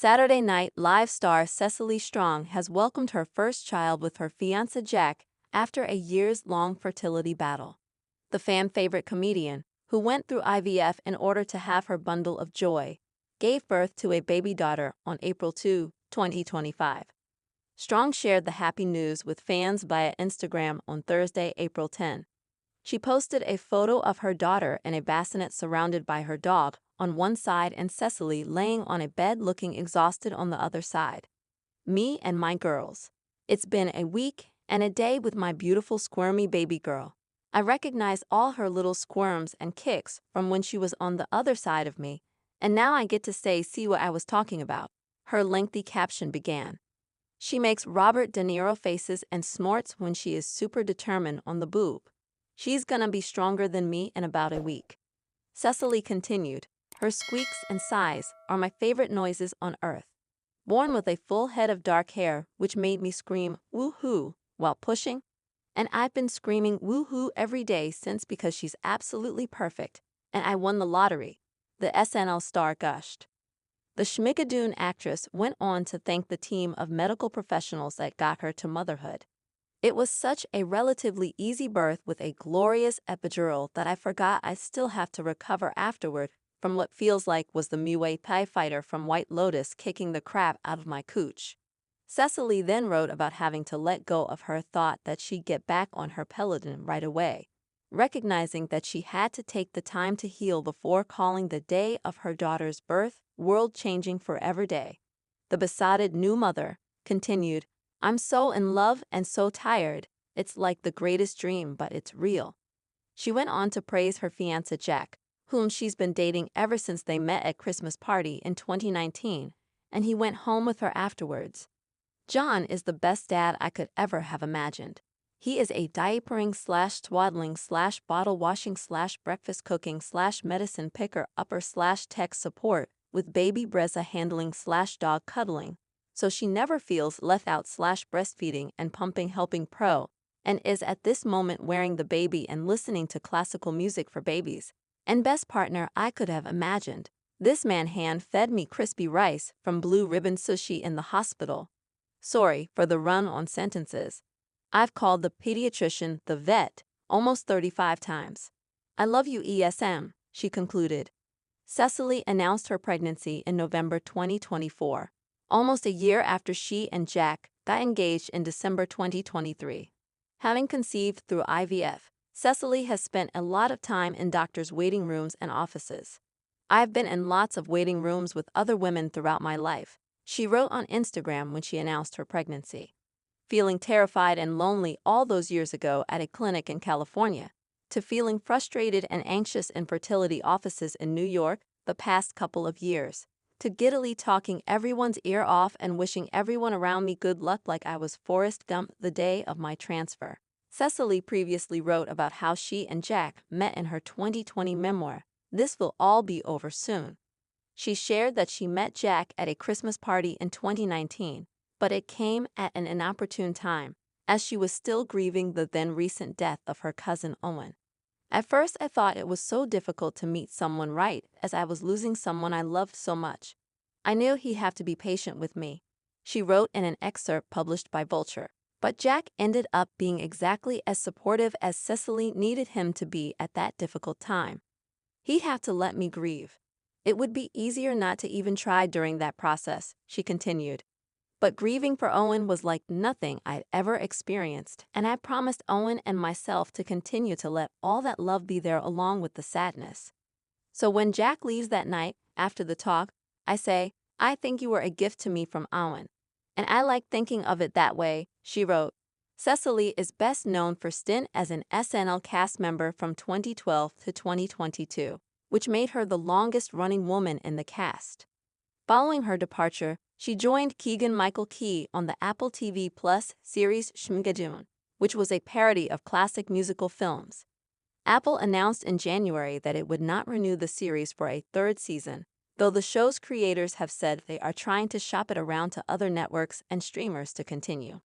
Saturday Night Live star Cecily Strong has welcomed her first child with her fiancé Jack after a years-long fertility battle. The fan-favorite comedian, who went through IVF in order to have her bundle of joy, gave birth to a baby daughter on April 2, 2025. Strong shared the happy news with fans via Instagram on Thursday, April 10. She posted a photo of her daughter in a bassinet surrounded by her dog on one side and Cecily laying on a bed looking exhausted on the other side. "Me and my girls. It's been a week and a day with my beautiful squirmy baby girl. I recognize all her little squirms and kicks from when she was on the other side of me, and now I get to see what I was talking about," her lengthy caption began. She makes Robert De Niro faces and snorts when she is super determined on the boob. "She's gonna be stronger than me in about a week." Cecily continued, "Her squeaks and sighs are my favorite noises on earth. Born with a full head of dark hair, which made me scream woohoo while pushing, and I've been screaming woohoo every day since because she's absolutely perfect, and I won the lottery," the SNL star gushed. The Schmigadoon actress went on to thank the team of medical professionals that got her to motherhood. "It was such a relatively easy birth with a glorious epidural that I forgot I still have to recover afterward from what feels like was the Muay Thai fighter from White Lotus kicking the crap out of my cooch." Cecily then wrote about having to let go of her thought that she'd get back on her Peloton right away, recognizing that she had to take the time to heal before calling the day of her daughter's birth world-changing forever day. The besotted new mother continued, "I'm so in love and so tired. It's like the greatest dream, but it's real." She went on to praise her fiancé Jack, whom she's been dating ever since they met at Christmas party in 2019, and he went home with her afterwards. "John is the best dad I could ever have imagined. He is a diapering/swaddling/bottle-washing/breakfast cooking/medicine picker-upper/tech support with baby Breza handling/dog cuddling, so she never feels left out/breastfeeding and pumping helping pro, and is at this moment wearing the baby and listening to classical music for babies. And best partner I could have imagined. This man hand-fed me crispy rice from Blue Ribbon Sushi in the hospital." Sorry for the run on sentences. "I've called the pediatrician the vet almost 35 times. I love you ESM," she concluded. Cecily announced her pregnancy in November 2024, almost a year after she and Jack got engaged in December 2023. Having conceived through IVF, Cecily has spent a lot of time in doctors' waiting rooms and offices. "I've been in lots of waiting rooms with other women throughout my life," she wrote on Instagram when she announced her pregnancy. "Feeling terrified and lonely all those years ago at a clinic in California, to feeling frustrated and anxious in fertility offices in New York the past couple of years, to giddily talking everyone's ear off and wishing everyone around me good luck like I was Forrest Gump the day of my transfer." Cecily previously wrote about how she and Jack met in her 2020 memoir, "This Will All Be Over Soon." She shared that she met Jack at a Christmas party in 2019, but it came at an inopportune time, as she was still grieving the then-recent death of her cousin Owen. "At first I thought it was so difficult to meet someone right as I was losing someone I loved so much. I knew he'd have to be patient with me," she wrote in an excerpt published by Vulture. But Jack ended up being exactly as supportive as Cecily needed him to be at that difficult time. "He'd have to let me grieve. It would be easier not to even try during that process," she continued. "But grieving for Owen was like nothing I'd ever experienced, and I promised Owen and myself to continue to let all that love be there along with the sadness. So when Jack leaves that night, after the talk, I say, 'I think you were a gift to me from Owen.' And I like thinking of it that way," she wrote. Cecily is best known for stint as an SNL cast member from 2012 to 2022, which made her the longest-running woman in the cast. Following her departure, she joined Keegan-Michael Key on the Apple TV Plus series Schmigadoon, which was a parody of classic musical films. Apple announced in January that it would not renew the series for a third season, though the show's creators have said they are trying to shop it around to other networks and streamers to continue.